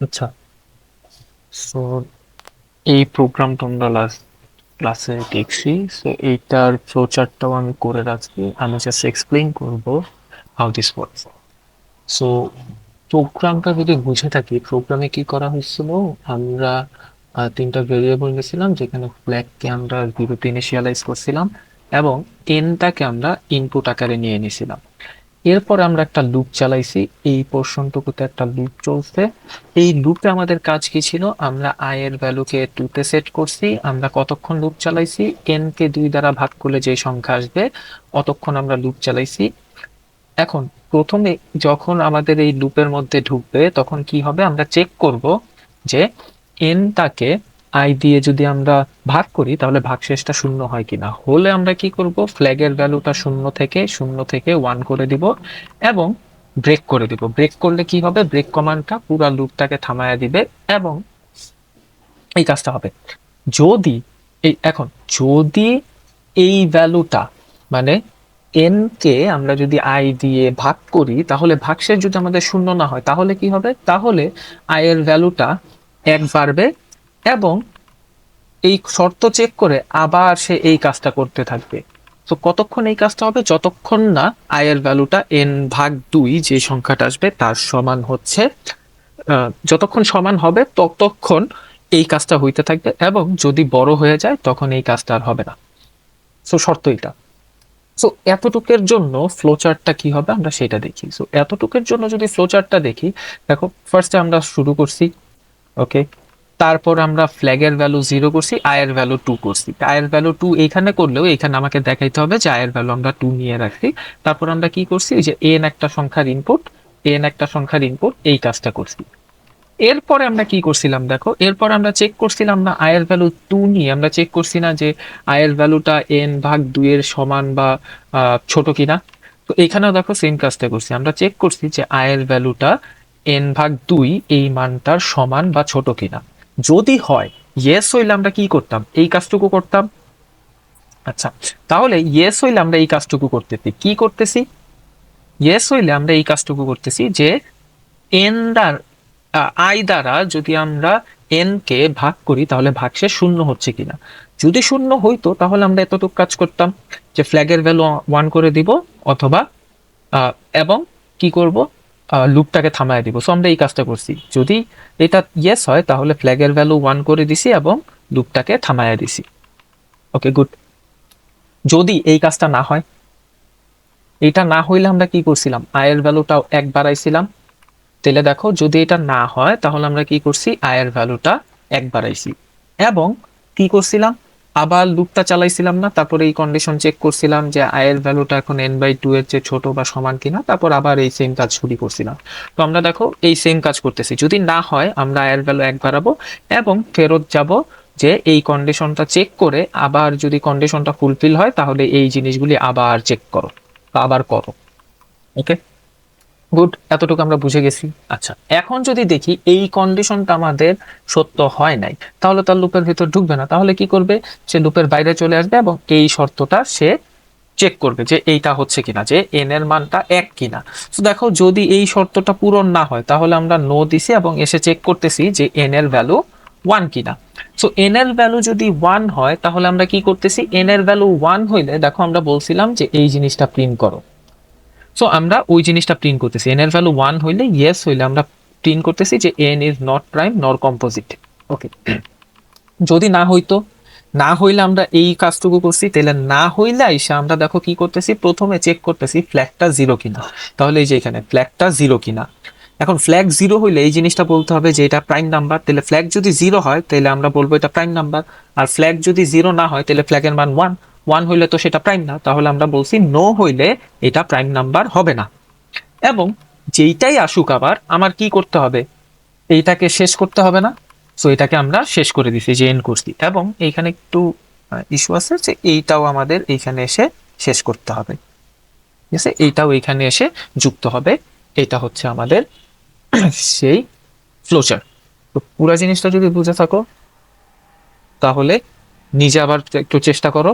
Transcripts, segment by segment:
আচ্ছা, সো এই প্রোগ্রামটা আমরা লাস্ট ক্লাসে দেখছি। সো এইটার ফ্লোচার্টটাও আমি করে রাখছি, আমি জাস্ট এক্সপ্লেইন করব হাউ দিস ওয়ার্কস। সো প্রোগ্রামটা যদি বুঝে থাকি, প্রোগ্রামে কি করা হয়েছিল, আমরা তিনটা ভেরিয়েবল নিয়েছিলাম, যেখানে ফ্ল্যাগকে আমরা জিরোতে ইনিশিয়ালাইজ করছিলাম এবং এনটাকে আমরা ইনপুট আকারে নিয়ে নিয়েছিলাম। এরপর আমরা একটা লুপ চালাইছি, এই পোর্শনটুকুতে একটা লুপ চলছে। এই লুপে আমাদের কাজ কি ছিল, আমরা আই এর ভ্যালুকে 2 তে সেট করছি। আমরা কতক্ষণ লুপ চালাইছি, এন কে 2 দ্বারা ভাগ করলে যে সংখ্যা আসবে অতক্ষণ আমরা লুপ চালাইছি। এখন প্রথমে যখন আমাদের এই লুপের মধ্যে ঢুকবে তখন কি হবে, আমরা চেক করব যে এনটাকে আই দিয়ে যদি আমরা ভাগ করি তাহলে ভাগশেষটা শূন্য হয় কিনা। হলে আমরা কি করব, ফ্ল্যাগের ভ্যালুটা শূন্য থেকে 1 করে দিব এবং ব্রেক করে দিব। ব্রেক করলে কি হবে, ব্রেক কমান্ডটা পুরো লুপটাকে থামায়া দিবে এবং এই কাজটা হবে। যদি এখন যদি এই ভ্যালুটা মানে এন কে আমরা যদি আই দিয়ে ভাগ করি তাহলে ভাগশেষ যদি আমাদের শূন্য না হয় তাহলে কি হবে, তাহলে আই এর ভ্যালুটা 1 বাড়বে এবং এই শর্ত চেক করে আবার সে এই কাজটা করতে থাকবে। তো কতক্ষণ এই কাজটা হবে, যতক্ষণ না আই এর ভ্যালুটা এন ভাগ 2 যে সংখ্যাটা আসবে তার সমান হচ্ছে, যতক্ষণ সমান হবে ততক্ষণ এই কাজটা হইতে থাকবে এবং যদি বড় হয়ে যায় তখন এই কাজটা আর হবে না। সো শর্ত এটা। সো এতটুকের জন্য ফ্লোচার্টটা কি হবে আমরা সেটা দেখি। সো এতটুকের জন্য যদি ফ্লোচার্টটা দেখি, দেখো ফার্স্টে আমরা শুরু করছি, ওকে। তারপর আমরা ফ্ল্যাগের ভ্যালু 0 করছি, আয়ের ভ্যালু 2 করছি। আয়ের ভ্যালু 2 এইখানে করলেও এখানে আমাকে দেখাইতে হবে যে আয়ের ভ্যালু আমরা 2 নিয়ে রাখছি। তারপর আমরা কি করছি, যে এন একটা সংখ্যার ইনপুট, এই কাজটা করছি। এরপরে আমরা কি করছিলাম দেখো, এরপর আমরা চেক করছিলাম না আয়ের ভ্যালু 2 নিয়ে আমরা চেক করছি না যে আয়ের ভ্যালুটা এন ভাগ 2 এর সমান বা ছোট কিনা। তো এখানেও দেখো সেম কাজটা করছি, আমরা চেক করছি যে আয়ের ভ্যালুটা এন ভাগ 2 এই মানটার সমান বা ছোট কিনা। যদি হয় ইয়েস হইলে আমরা কি করতাম, এই কাজটুকু করতাম। আচ্ছা, তাহলে ইয়েস হইলে আমরা এই কাজটুকু করতেছি, কি করতেছি, ইয়েস হইলে আমরা এই কাজটুকু করতেছি যে এন দ্বারা আই দ্বারা যদি আমরা এন কে ভাগ করি তাহলে ভাগশেষ শূন্য হচ্ছে কিনা। যদি শূন্য হইতো তাহলে আমরা এতটুকু কাজ করতাম যে ফ্ল্যাগের ভ্যালু 1 করে দিব অথবা এবং কি করব, লুপটাকে থামায় দিব। সো আমরা এই কাজটা করছি, যদি এটা ইয়েস হয় তাহলে ফ্ল্যাগের ভ্যালু 1 করে দিছি এবং লুপটাকে থামায় দিছি। ওকে, গুড। যদি এই কাজটা না হয়, এটা না হইলে আমরা কি করছিলাম, আয়ের ভ্যালুটাও 1 বাড়াইছিলাম। তাহলে দেখো যদি এটা না হয় তাহলে আমরা কি করছি, আয়ের ভ্যালুটা 1 বাড়াইছি এবং কি করছিলাম, আবার লুপটা চালাইছিলাম না, তারপরে এই কন্ডিশন চেক করছিলাম যে আয়ের ভ্যালুটা এখন n/2 এর চেয়ে ছোট বা সমান কিনা, তারপর আবার এই সেম কাজ শুরু করছিলাম। তো আমরা দেখো এই সেম কাজ করতেছি, যদি না হয় আমরা আয়ের ভ্যালু 1 বাড়াবো এবং ফেরত যাব যে এই কন্ডিশনটা চেক করে আবার যদি কন্ডিশনটা ফুলফিল হয় তাহলে এই জিনিসগুলি আবার চেক করো বা আবার করো। ওকে, গুড, এতটুকু আমরা বুঝে গেছি। আচ্ছা, এখন যদি দেখি এই কন্ডিশনটা আমাদের সত্য হয় নাই তাহলে তার লুপের ভিতর ঢুকবে না। তাহলে কি করবে, সে লুপের বাইরে চলে আসবে এবং এই শর্তটা সে চেক করবে যে এইটা হচ্ছে কিনা, যে এন এর মানটা 1 কিনা। তো দেখো যদি এই শর্তটা পূরণ না হয় তাহলে আমরা নো দিছি এবং এসে চেক করতেছি যে এন এর ভ্যালু 1 কিনা। সো এন এর ভ্যালু যদি 1 হয় তাহলে আমরা কি করতেছি, এন এর ভ্যালু 1 হইলে দেখো আমরা বলছিলাম যে এই জিনিসটা প্রিন্ট করো। সো আমরা ওই জিনিসটা প্রিন্ট করতেছি, এন এর ভ্যালু 1 হইলে ইয়েস হইলে আমরা প্রিন্ট করতেছি যে এন ইজ নট প্রাইম নর কম্পোজিট। ওকে, যদি না হইতো, না হইলে আমরা এই কাজটুকু করছি। তাহলে না হইলে আইসা আমরা দেখো কি করতেছি, প্রথমে চেক করতেছি ফ্ল্যাগটা 0 কিনা। তাহলে এই যে এখানে ফ্ল্যাগটা 0 কিনা। এখন ফ্ল্যাগ 0 হইলে এই জিনিসটা বলতে হবে যে এটা প্রাইম নাম্বার। তাহলে ফ্ল্যাগ যদি 0 হয় তাহলে আমরা বলবো এটা প্রাইম নাম্বার, আর ফ্ল্যাগ যদি 0 না হয় তাহলে ফ্ল্যাগের মান 1। 1 হইলে তো সেটা প্রাইম না, তাহলে আমরা বলছি নো হইলে এটা প্রাইম নাম্বার হবে না। এবং যেইটাই আসুক আবার আমার কি করতে হবে, এইটাকে শেষ করতে হবে না। সো এটাকে আমরা শেষ করে দিছি যে এন্ড করছি, এবং এইখানে একটু ইস্যু আছে যে এইটাও আমাদের এইখানে এসে শেষ করতে হবে। ঠিক আছে, এইটাও এইখানে এসে যুক্ত হবে। এটা হচ্ছে আমাদের সেই ফ্লোচার। তো পুরো জিনিসটা যদি বুঝে থাকো তাহলে নিজে আবার একটু চেষ্টা করো।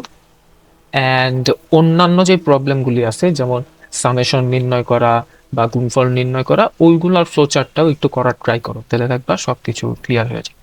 অ্যান্ড অন্যান্য যে প্রবলেমগুলি আছে যেমন সামেশন নির্ণয় করা, বা গুণফল নির্ণয় করা, ওইগুলোর ফ্লো চার্টটাও একটু করার ট্রাই করো, তাহলে দেখবা সবকিছু ক্লিয়ার হয়ে যাবে।